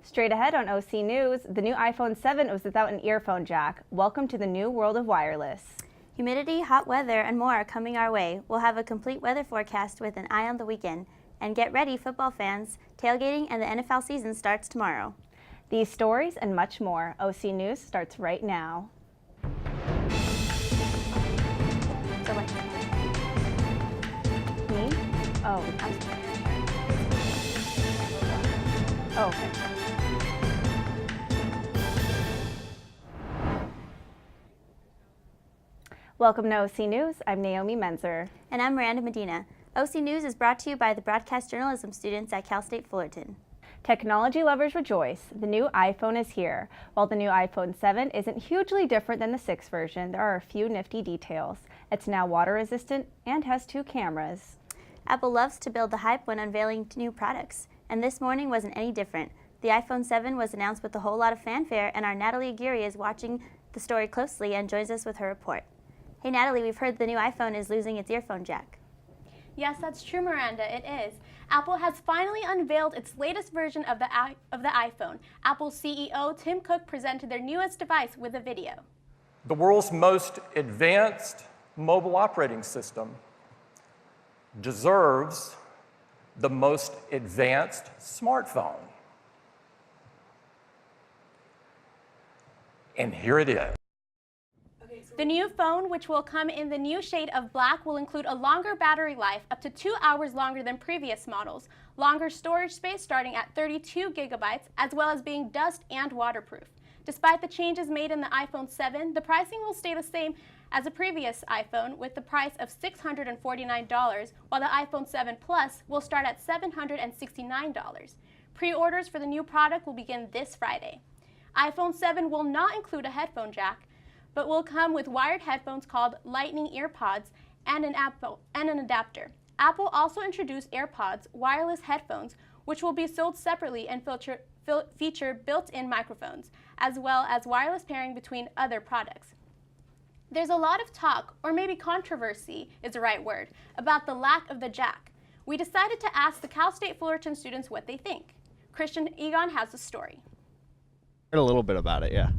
Straight ahead on OC News, the new iPhone 7 was without an earphone jack. Welcome to the new world of wireless. Humidity, hot weather, and more are coming our way. We'll have a complete weather forecast with an eye on the weekend. And get ready, football fans. Tailgating and the NFL season starts tomorrow. These stories and much more. OC News starts right now. So what? Me? Oh, I'm sorry. Oh, okay. Welcome to OC News. I'm Naomi Menzer. And I'm Miranda Medina. OC News is brought to you by the broadcast journalism students at Cal State Fullerton. Technology lovers rejoice. The new iPhone is here. While the new iPhone 7 isn't hugely different than the 6 version, there are a few nifty details. It's now water resistant and has 2 cameras. Apple loves to build the hype when unveiling new products, and this morning wasn't any different. The iPhone 7 was announced with a whole lot of fanfare, and our Natalie Aguirre is watching the story closely and joins us with her report. Hey Natalie, we've heard the new iPhone is losing its earphone jack. Yes, that's true, Miranda, it is. Apple has finally unveiled its latest version of the iPhone. Apple CEO Tim Cook presented their newest device with a video. The world's most advanced mobile operating system deserves the most advanced smartphone. And here it is. The new phone, which will come in the new shade of black, will include a longer battery life, up to 2 hours longer than previous models, longer storage space starting at 32 gigabytes, as well as being dust and waterproof. Despite the changes made in the iPhone 7, the pricing will stay the same as the previous iPhone, with the price of $649, while the iPhone 7 Plus will start at $769. Pre-orders for the new product will begin this Friday. iPhone 7 will not include a headphone jack, but will come with wired headphones called Lightning EarPods and an adapter. Apple also introduced AirPods wireless headphones, which will be sold separately and feature built-in microphones, as well as wireless pairing between other products. There's a lot of talk, or maybe controversy is the right word, about the lack of the jack. We decided to ask the Cal State Fullerton students what they think. Christian Egon has the story. Heard a little bit about it, yeah.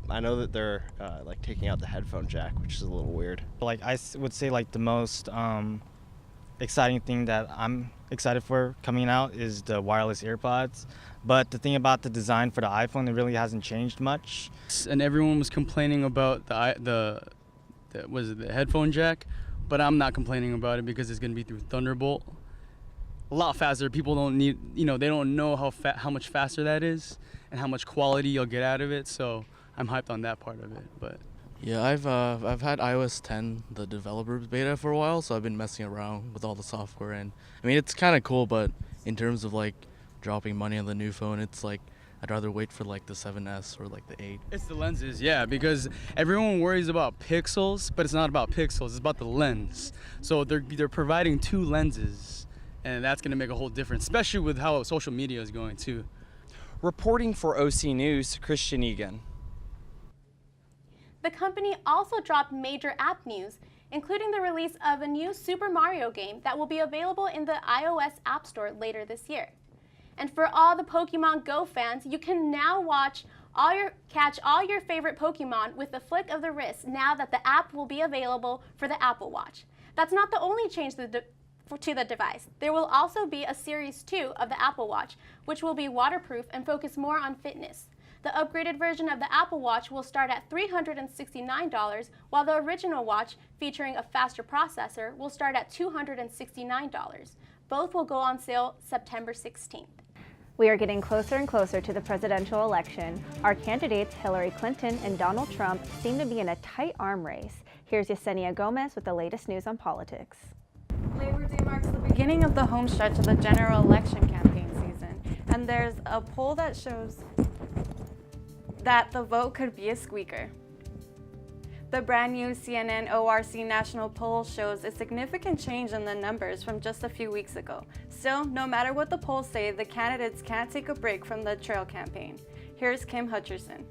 I know that they're like taking out the headphone jack, which is a little weird. Like I would say, like the most exciting thing that I'm excited for coming out is the wireless AirPods. But the thing about the design for the iPhone, it really hasn't changed much. And everyone was complaining about the headphone jack, but I'm not complaining about it because it's going to be through Thunderbolt. A lot faster. People don't need, they don't know how much faster that is and how much quality you'll get out of it. So I'm hyped on that part of it. But yeah, I've had iOS 10, the developers beta, for a while, so I've been messing around with all the software, and I mean it's kind of cool, but in terms of like dropping money on the new phone, it's like I'd rather wait for like the 7S or like the 8. It's the lenses, yeah, because everyone worries about pixels, but it's not about pixels, it's about the lens. So they're providing 2 lenses, and that's going to make a whole difference, especially with how social media is going too. Reporting for OC News, Christian Egan. The company also dropped major app news, including the release of a new Super Mario game that will be available in the iOS App Store later this year. And for all the Pokemon Go fans, you can now catch all your favorite Pokemon with the flick of the wrist now that the app will be available for the Apple Watch. That's not the only change to the device. There will also be a Series 2 of the Apple Watch, which will be waterproof and focus more on fitness. The upgraded version of the Apple Watch will start at $369, while the original watch, featuring a faster processor, will start at $269. Both will go on sale September 16th. We are getting closer and closer to the presidential election. Our candidates, Hillary Clinton and Donald Trump, seem to be in a tight arm race. Here's Yesenia Gomez with the latest news on politics. Labor Day marks the beginning of the home stretch of the general election campaign season, and there's a poll that shows that the vote could be a squeaker. The brand new CNN ORC national poll shows a significant change in the numbers from just a few weeks ago. Still, no matter what the polls say, the candidates can't take a break from the trail campaign. Here's Kim Hutcherson.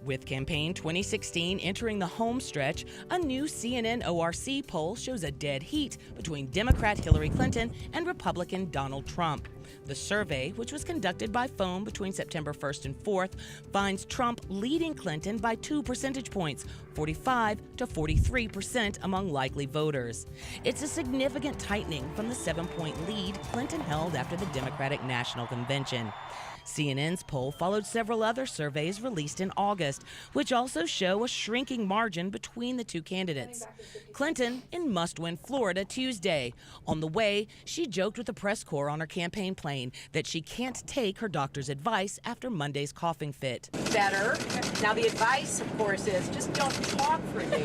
With campaign 2016 entering the home stretch, a new CNN ORC poll shows a dead heat between Democrat Hillary Clinton and Republican Donald Trump. The survey, which was conducted by phone between September 1st and 4th, finds Trump leading Clinton by 2 percentage points, 45 to 43% among likely voters. It's a significant tightening from the 7-point lead Clinton held after the Democratic National Convention. CNN's poll followed several other surveys released in August, which also show a shrinking margin between the two candidates. Clinton in must-win Florida Tuesday. On the way, she joked with the press corps on her campaign plane that she can't take her doctor's advice after Monday's coughing fit. Better. Now the advice, of course, is just don't talk for a day.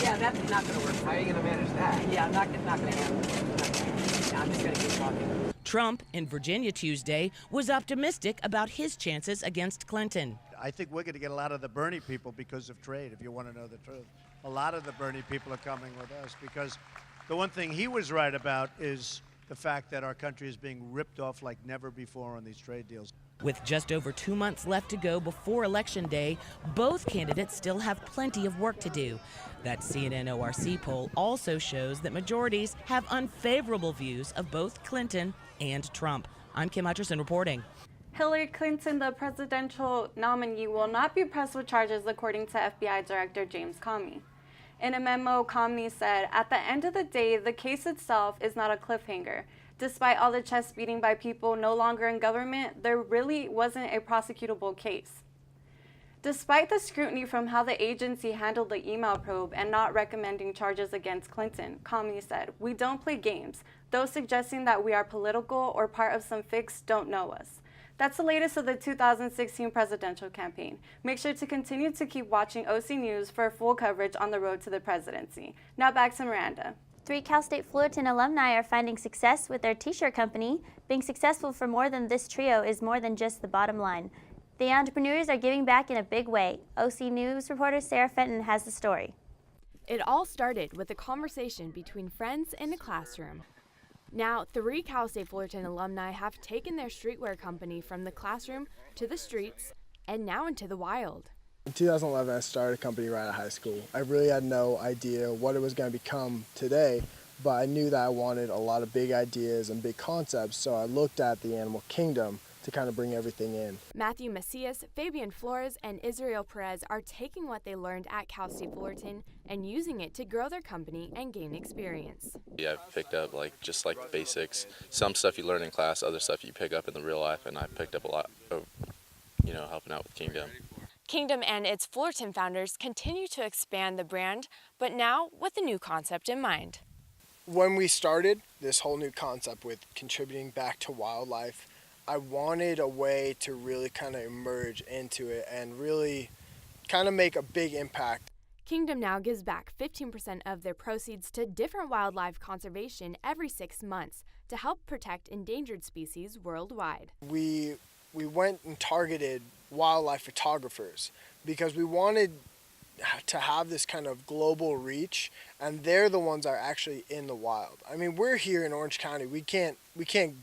Yeah, that's not going to work. How are you going to manage that? Yeah, I'm not going to handle it. I'm just going to keep talking. Trump in Virginia Tuesday was optimistic about his chances against Clinton. I think we're going to get a lot of the Bernie people because of trade, if you want to know the truth. A lot of the Bernie people are coming with us because the one thing he was right about is the fact that our country is being ripped off like never before on these trade deals. With just over 2 months left to go before Election Day, both candidates still have plenty of work to do. That CNN ORC poll also shows that majorities have unfavorable views of both Clinton and Trump. I'm Kim Hutcherson reporting. Hillary Clinton, the presidential nominee, will not be pressed with charges, according to FBI Director James Comey. In a memo, Comey said, "At the end of the day, the case itself is not a cliffhanger. Despite all the chest beating by people no longer in government, there really wasn't a prosecutable case." Despite the scrutiny from how the agency handled the email probe and not recommending charges against Clinton, Comey said, "We don't play games. Those suggesting that we are political or part of some fix don't know us." That's the latest of the 2016 presidential campaign. Make sure to continue to keep watching OC News for full coverage on the road to the presidency. Now back to Miranda. 3 Cal State Fullerton alumni are finding success with their t-shirt company. Being successful for more than this trio is more than just the bottom line. The entrepreneurs are giving back in a big way. OC News reporter Sarah Fenton has the story. It all started with a conversation between friends in a classroom. Now, 3 Cal State Fullerton alumni have taken their streetwear company from the classroom to the streets and now into the wild. In 2011, I started a company right out of high school. I really had no idea what it was going to become today, but I knew that I wanted a lot of big ideas and big concepts, so I looked at the animal kingdom to kind of bring everything in. Matthew Macias, Fabian Flores, and Israel Perez are taking what they learned at Cal State Fullerton and using it to grow their company and gain experience. Yeah, I've picked up just the basics. Some stuff you learn in class, other stuff you pick up in the real life, and I picked up a lot of, helping out with Kingdom. Kingdom and its Fullerton founders continue to expand the brand, but now with a new concept in mind. When we started this whole new concept with contributing back to wildlife, I wanted a way to really kind of emerge into it and really kind of make a big impact. Kingdom now gives back 15% of their proceeds to different wildlife conservation every 6 months to help protect endangered species worldwide. We went and targeted wildlife photographers because we wanted to have this kind of global reach, and they're the ones that are actually in the wild. I mean, we're here in Orange County. We can't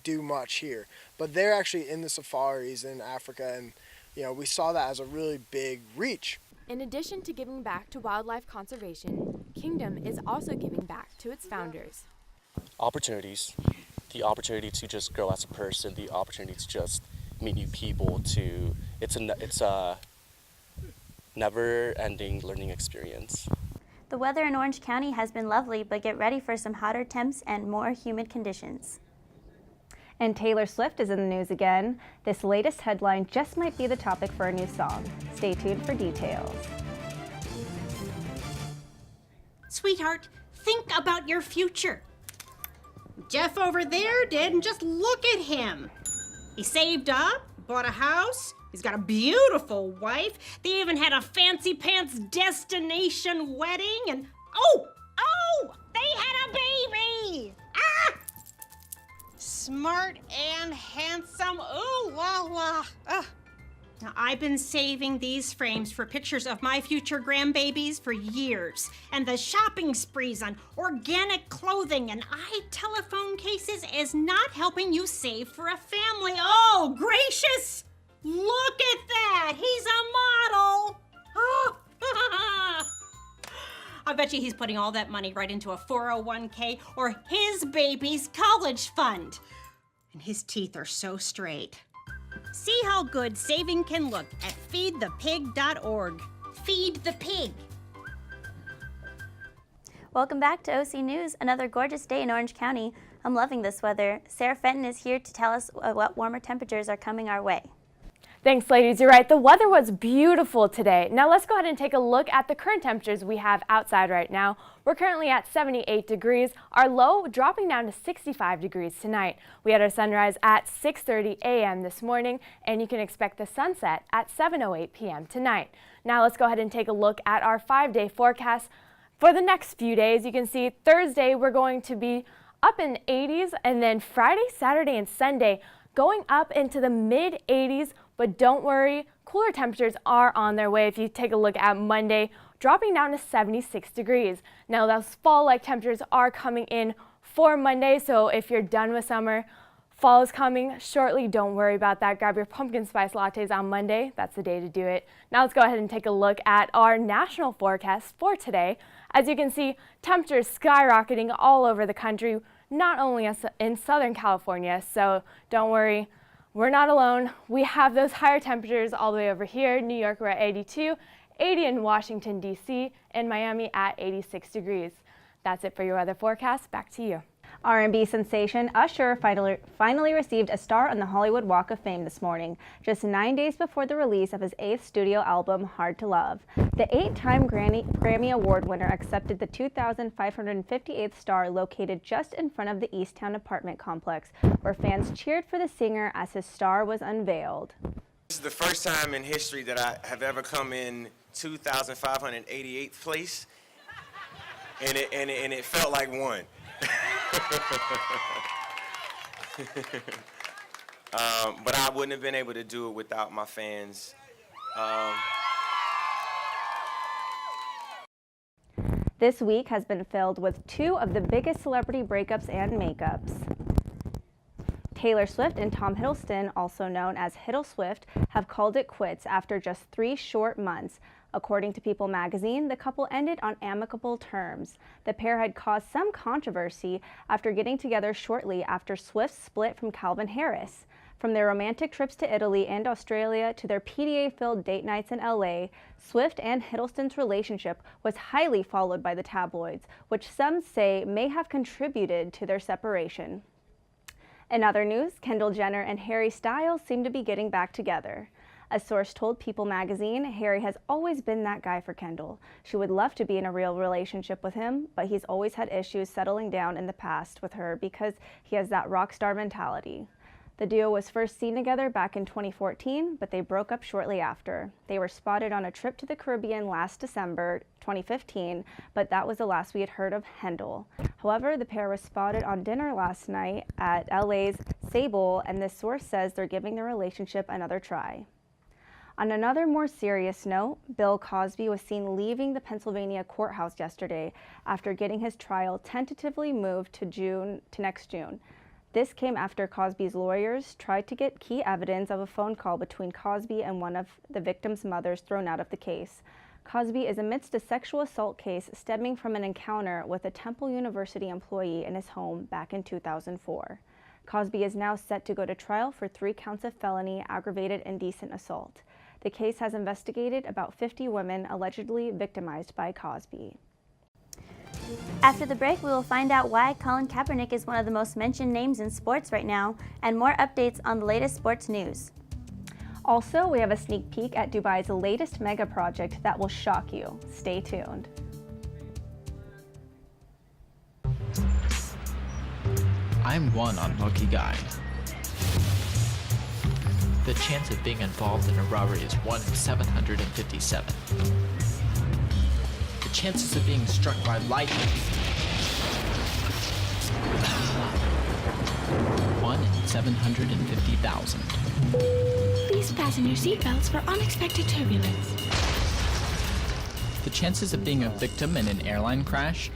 do much here, but they're actually in the safaris in Africa, and we saw that as a really big reach. In addition to giving back to wildlife conservation, Kingdom is also giving back to its founders. Opportunities, the opportunity to just grow as a person, the opportunity to just meet new people. It's a never-ending learning experience. The weather in Orange County has been lovely, but get ready for some hotter temps and more humid conditions. And Taylor Swift is in the news again. This latest headline just might be the topic for a new song. Stay tuned for details. Sweetheart, think about your future. Jeff over there did, and just look at him. He saved up, bought a house, he's got a beautiful wife, they even had a fancy pants destination wedding, and oh, they had a baby! Ah! Smart and handsome, ooh la la. Now, I've been saving these frames for pictures of my future grandbabies for years, and the shopping sprees on organic clothing and telephone cases is not helping you save for a family. Oh, gracious! Look at that! He's a model! Oh. I bet you he's putting all that money right into a 401k or his baby's college fund. And his teeth are so straight. See how good saving can look at feedthepig.org. Feed the pig. Welcome back to OC News. Another gorgeous day in Orange County. I'm loving this weather. Sarah Fenton is here to tell us what warmer temperatures are coming our way. Thanks, ladies. You're right. The weather was beautiful today. Now let's go ahead and take a look at the current temperatures we have outside right now. We're currently at 78 degrees. Our low dropping down to 65 degrees tonight. We had our sunrise at 6:30 a.m. this morning, and you can expect the sunset at 7:08 p.m. tonight. Now let's go ahead and take a look at our 5-day forecast for the next few days. You can see Thursday we're going to be up in the 80s, and then Friday, Saturday, and Sunday going up into the mid 80s. But don't worry, cooler temperatures are on their way. If you take a look at Monday, dropping down to 76 degrees. Now those fall-like temperatures are coming in for Monday, so if you're done with summer, fall is coming shortly. Don't worry about that. Grab your pumpkin spice lattes on Monday. That's the day to do it. Now let's go ahead and take a look at our national forecast for today. As you can see, temperatures skyrocketing all over the country, not only in Southern California, so don't worry. We're not alone. We have those higher temperatures all the way over here. New York, we're at 82, 80 in Washington, D.C., and Miami at 86 degrees. That's it for your weather forecast. Back to you. R&B sensation Usher finally received a star on the Hollywood Walk of Fame this morning, just 9 days before the release of his 8th studio album, Hard to Love. The 8-time Grammy Award winner accepted the 2,558th star located just in front of the Easttown apartment complex, where fans cheered for the singer as his star was unveiled. This is the first time in history that I have ever come in 2,588th place, and it felt like one. But I wouldn't have been able to do it without my fans. This week has been filled with 2 of the biggest celebrity breakups and makeups. Taylor Swift and Tom Hiddleston, also known as Hiddle Swift, have called it quits after just 3 short months. According to People magazine, the couple ended on amicable terms. The pair had caused some controversy after getting together shortly after Swift split from Calvin Harris. From their romantic trips to Italy and Australia to their PDA-filled date nights in LA, Swift and Hiddleston's relationship was highly followed by the tabloids, which some say may have contributed to their separation. In other news, Kendall Jenner and Harry Styles seem to be getting back together. A source told People magazine, Harry has always been that guy for Kendall. She would love to be in a real relationship with him, but he's always had issues settling down in the past with her because he has that rock star mentality. The duo was first seen together back in 2014, but they broke up shortly after. They were spotted on a trip to the Caribbean last December 2015, but that was the last we had heard of Kendall. However, the pair was spotted on dinner last night at LA's Sable, and this source says they're giving their relationship another try. On another more serious note, Bill Cosby was seen leaving the Pennsylvania courthouse yesterday after getting his trial tentatively moved to next June. This came after Cosby's lawyers tried to get key evidence of a phone call between Cosby and one of the victim's mothers thrown out of the case. Cosby is amidst a sexual assault case stemming from an encounter with a Temple University employee in his home back in 2004. Cosby is now set to go to trial for 3 counts of felony aggravated indecent assault. The case has investigated about 50 women allegedly victimized by Cosby. After the break, we will find out why Colin Kaepernick is one of the most mentioned names in sports right now, and more updates on the latest sports news. Also, we have a sneak peek at Dubai's latest mega project that will shock you. Stay tuned. I'm one unlucky guy. The chance of being involved in a robbery is 1 in 757. The chances of being struck by lightning. 1 in 750,000. Please fasten your seatbelts for unexpected turbulence. The chances of being a victim in an airline crash,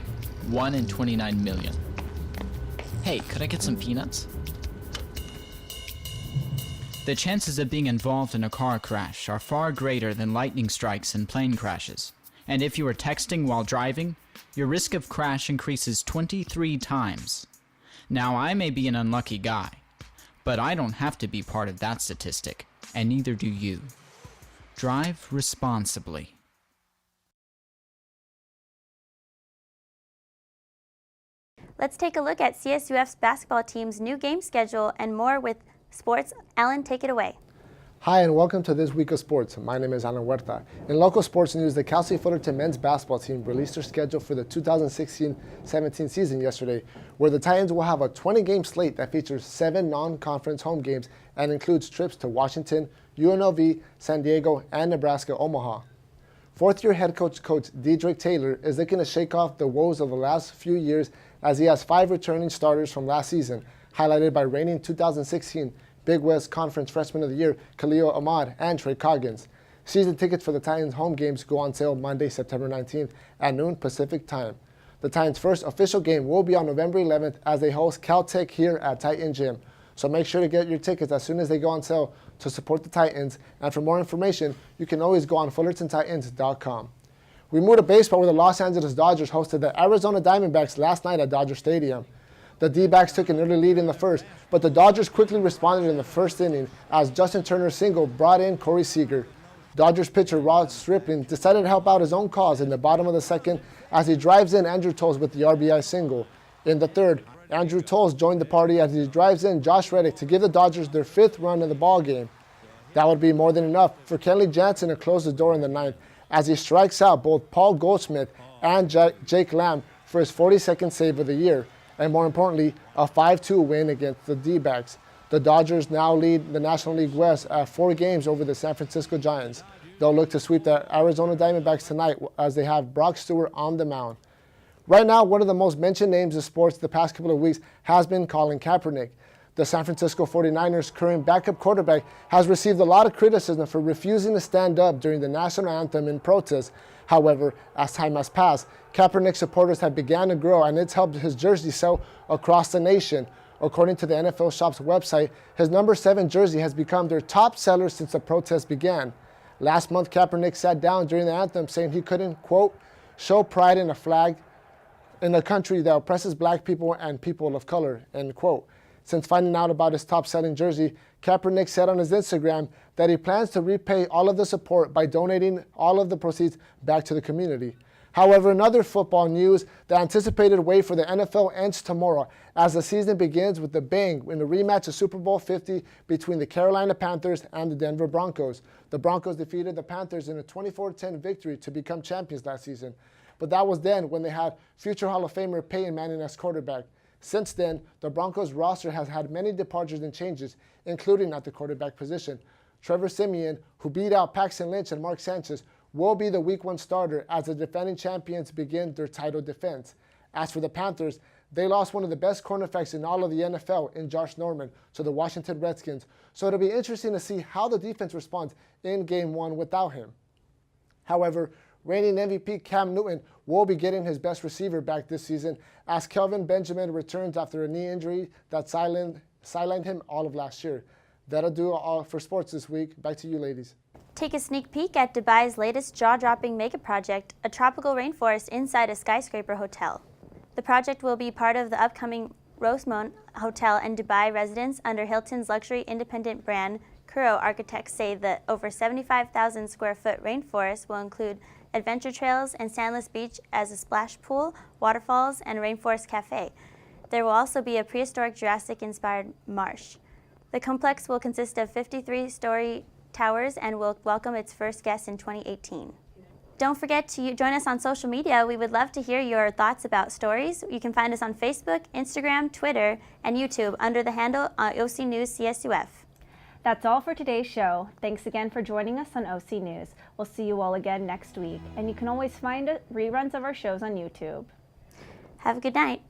1 in 29 million. Hey, could I get some peanuts? The chances of being involved in a car crash are far greater than lightning strikes and plane crashes. And if you are texting while driving, your risk of crash increases 23 times. Now, I may be an unlucky guy, but I don't have to be part of that statistic, and neither do you. Drive responsibly. Let's take a look at CSUF's basketball team's new game schedule and more with sports. Alan, take it away. Hi and welcome to this week of sports. My name is Alan Huerta. In local sports news, the Cal State Fullerton men's basketball team released their schedule for the 2016-17 season yesterday, where the Titans will have a 20-game slate that features 7 non-conference home games and includes trips to Washington, UNLV, San Diego, and Nebraska-Omaha. Fourth-year head coach Dedrick Taylor is looking to shake off the woes of the last few years as he has 5 returning starters from last season, highlighted by reigning 2016 Big West Conference Freshman of the Year, Khalil Ahmad, and Trey Coggins. Season tickets for the Titans home games go on sale Monday, September 19th at noon Pacific time. The Titans' first official game will be on November 11th as they host Caltech here at Titan Gym. So make sure to get your tickets as soon as they go on sale to support the Titans. And for more information, you can always go on FullertonTitans.com. We moved to baseball where the Los Angeles Dodgers hosted the Arizona Diamondbacks last night at Dodger Stadium. The D-backs took an early lead in the first, but the Dodgers quickly responded in the first inning as Justin Turner's single brought in Corey Seager. Dodgers pitcher Rod Stripling decided to help out his own cause in the bottom of the second as he drives in Andrew Toles with the RBI single. In the third, Andrew Toles joined the party as he drives in Josh Reddick to give the Dodgers their 5th run of the ballgame. That would be more than enough for Kenley Jansen to close the door in the 9th as he strikes out both Paul Goldschmidt and Jake Lamb for his 42nd save of the year, and more importantly, a 5-2 win against the D-backs. The Dodgers now lead the National League West at 4 games over the San Francisco Giants. They'll look to sweep the Arizona Diamondbacks tonight as they have Brock Stewart on the mound. Right now, one of the most mentioned names in sports the past couple of weeks has been Colin Kaepernick. The San Francisco 49ers' current backup quarterback has received a lot of criticism for refusing to stand up during the national anthem in protest. However, as time has passed, Kaepernick supporters have begun to grow, and it's helped his jersey sell across the nation. According to the NFL Shop's website, his number 7 jersey has become their top seller since the protest began. Last month, Kaepernick sat down during the anthem saying he couldn't, quote, show pride in a flag in a country that oppresses black people and people of color, end quote. Since finding out about his top-selling jersey, Kaepernick said on his Instagram that he plans to repay all of the support by donating all of the proceeds back to the community. However, in other football news, the anticipated wait for the NFL ends tomorrow as the season begins with a bang in the rematch of Super Bowl 50 between the Carolina Panthers and the Denver Broncos. The Broncos defeated the Panthers in a 24-10 victory to become champions last season. But that was then when they had future Hall of Famer Peyton Manning as quarterback. Since then, the Broncos roster has had many departures and changes, including at the quarterback position. Trevor Siemian, who beat out Paxton Lynch and Mark Sanchez, will be the Week 1 starter as the defending champions begin their title defense. As for the Panthers, they lost one of the best cornerbacks in all of the NFL in Josh Norman to the Washington Redskins, so it'll be interesting to see how the defense responds in Game 1 without him. However, reigning MVP Cam Newton will be getting his best receiver back this season as Kelvin Benjamin returns after a knee injury that sidelined him all of last year. That'll do all for sports this week. Back to you, ladies. Take a sneak peek at Dubai's latest jaw-dropping mega project, a tropical rainforest inside a skyscraper hotel. The project will be part of the upcoming Rosemont Hotel and Dubai residence under Hilton's luxury independent brand. Kuro architects say the over 75,000 square foot rainforest will include adventure trails and sandless beach as a splash pool, waterfalls, and rainforest cafe. There will also be a prehistoric Jurassic-inspired marsh. The complex will consist of 53-story towers and will welcome its first guests in 2018. Don't forget to join us on social media. We would love to hear your thoughts about stories. You can find us on Facebook, Instagram, Twitter, and YouTube under the handle OC News CSUF. That's all for today's show. Thanks again for joining us on OC News. We'll see you all again next week, and you can always find reruns of our shows on YouTube. Have a good night.